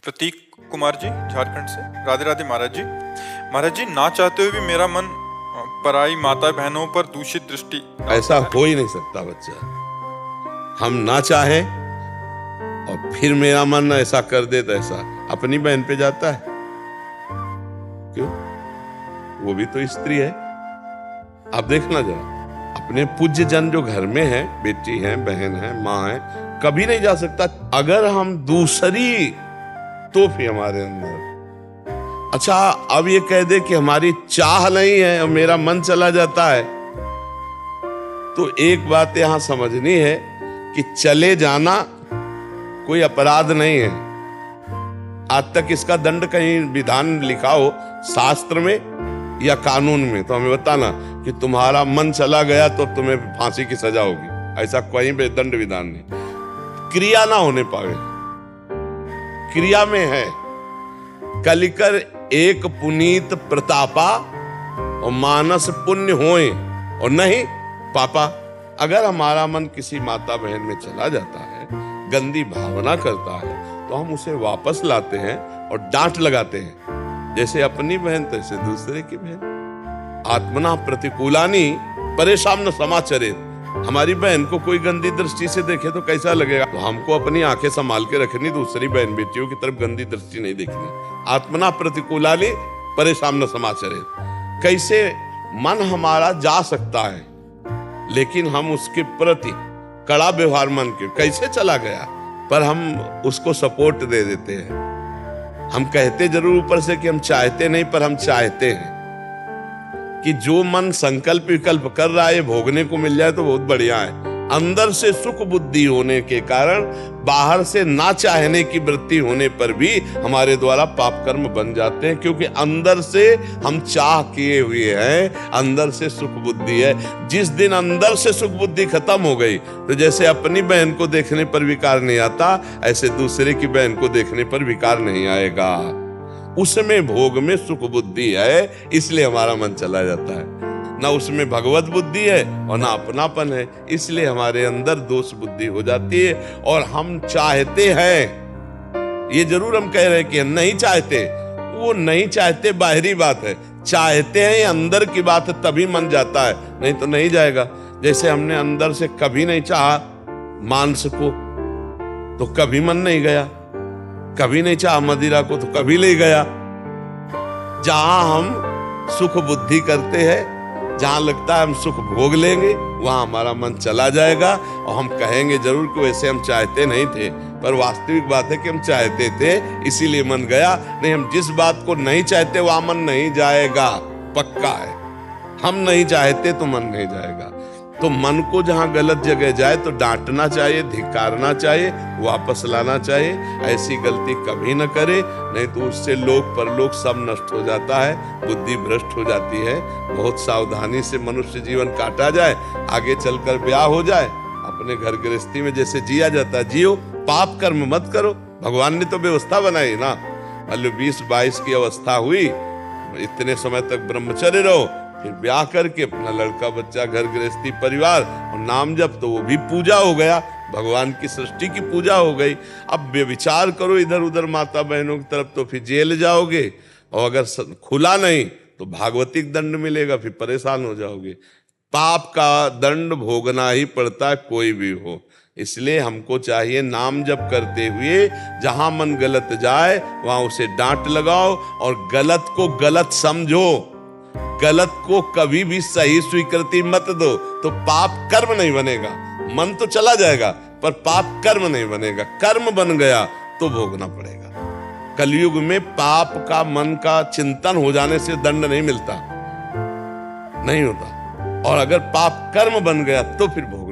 प्रतीक कुमार जी, झारखंड से। राधे राधे महाराज जी। महाराज जी, ना चाहते हुए भी मेरा मन पराई माता बहनों पर दूषित दृष्टि। ऐसा हो ही नहीं सकता बच्चा। हम ना चाहें और फिर मेरा मन ऐसा कर दे तो ऐसा अपनी बहन पे जाता है क्यों? वो भी तो स्त्री है। आप देखना जरा, अपने पूज्य जन जो घर में है, बेटी है, बहन है, माँ है, कभी नहीं जा सकता। अगर हम दूसरी तो फिर हमारे अंदर, अच्छा अब ये कह दे कि हमारी चाह नहीं है और मेरा मन चला जाता है, तो एक बात यहां समझनी है कि चले जाना कोई अपराध नहीं है। आज तक इसका दंड कहीं विधान लिखा हो शास्त्र में या कानून में तो हमें बताना कि तुम्हारा मन चला गया तो तुम्हें फांसी की सजा होगी। ऐसा कोई भी दंड विधान नहीं। क्रिया ना होने पावे, क्रिया में है कलिकर एक पुनीत प्रतापा और मानस पुण्य होए और नहीं पापा। अगर हमारा मन किसी माता बहन में चला जाता है, गंदी भावना करता है, तो हम उसे वापस लाते हैं और डांट लगाते हैं। जैसे अपनी बहन तैसे दूसरे की बहन। आत्मना प्रतिकूलानी परेशान न समाचरित। हमारी बहन को कोई गंदी दृष्टि से देखे तो कैसा लगेगा? तो हमको अपनी आंखें संभाल के रखनी, दूसरी बहन बेटियों की तरफ गंदी दृष्टि नहीं देखनी। आत्मना प्रतिकूलानी परेशान न समाचरित। कैसे मन हमारा जा सकता है लेकिन हम उसके प्रति कड़ा व्यवहार मन के, कैसे चला गया पर हम उसको सपोर्ट दे देते हैं। हम कहते जरूर ऊपर से कि हम चाहते नहीं, पर हम चाहते हैं कि जो मन संकल्प विकल्प कर रहा है भोगने को मिल जाए तो बहुत बढ़िया है। अंदर से सुख बुद्धि होने के कारण बाहर से ना चाहने की वृत्ति होने पर भी हमारे द्वारा पाप कर्म बन जाते हैं, क्योंकि अंदर से हम चाह किए हुए हैं, अंदर से सुख बुद्धि है। जिस दिन अंदर से सुख बुद्धि खत्म हो गई तो जैसे अपनी बहन को देखने पर विकार नहीं आता, ऐसे दूसरे की बहन को देखने पर विकार नहीं आएगा। उसमें भोग में सुख बुद्धि है, इसलिए हमारा मन चला जाता है। ना उसमें भगवत बुद्धि है और ना अपनापन है, इसलिए हमारे अंदर दोष बुद्धि हो जाती है। और हम चाहते हैं, ये जरूर हम कह रहे हैं कि नहीं चाहते, वो नहीं चाहते बाहरी बात है, चाहते हैं अंदर की बात है, तभी मन जाता है, नहीं तो नहीं जाएगा। जैसे हमने अंदर से कभी नहीं चाहा मांस को तो कभी मन नहीं गया, कभी नहीं चाहा मदिरा को तो कभी ले गया। जहां हम सुख बुद्धि करते हैं, जहां लगता है हम सुख भोग लेंगे, वहां हमारा मन चला जाएगा और हम कहेंगे जरूर कि वैसे हम चाहते नहीं थे, पर वास्तविक बात है कि हम चाहते थे इसीलिए मन गया। नहीं, हम जिस बात को नहीं चाहते वहां मन नहीं जाएगा, पक्का है। हम नहीं चाहते तो मन नहीं जाएगा। तो मन को जहां गलत जगह जाए तो डांटना चाहिए, धिक्कारना चाहिए, वापस लाना चाहिए। ऐसी गलती कभी न करे, नहीं तो उससे लोक परलोक सब नष्ट हो जाता है, बुद्धि भ्रष्ट हो जाती है। बहुत सावधानी से मनुष्य जीवन काटा जाए, आगे चलकर ब्याह हो जाए, अपने घर गृहस्थी में जैसे जिया जाता जियो, पाप कर्म मत करो। भगवान ने तो व्यवस्था बनाई ना, 20-22 की अवस्था हुई, इतने समय तक ब्रह्मचर्य रहो, फिर ब्याह करके अपना लड़का बच्चा घर गृहस्थी परिवार और नाम जप, तो वो भी पूजा हो गया, भगवान की सृष्टि की पूजा हो गई। अब विचार करो इधर उधर माता बहनों की तरफ तो फिर जेल जाओगे, और अगर खुला नहीं तो भागवतिक दंड मिलेगा, फिर परेशान हो जाओगे। पाप का दंड भोगना ही पड़ता है, कोई भी हो। इसलिए हमको चाहिए नाम जप करते हुए जहां मन गलत जाए वहां उसे डांट लगाओ और गलत को गलत समझो, गलत को कभी भी सही स्वीकृति मत दो, तो पाप कर्म नहीं बनेगा। मन तो चला जाएगा पर पाप कर्म नहीं बनेगा। कर्म बन गया तो भोगना पड़ेगा। कलयुग में पाप का मन का चिंतन हो जाने से दंड नहीं मिलता, नहीं होता, और अगर पाप कर्म बन गया तो फिर भोग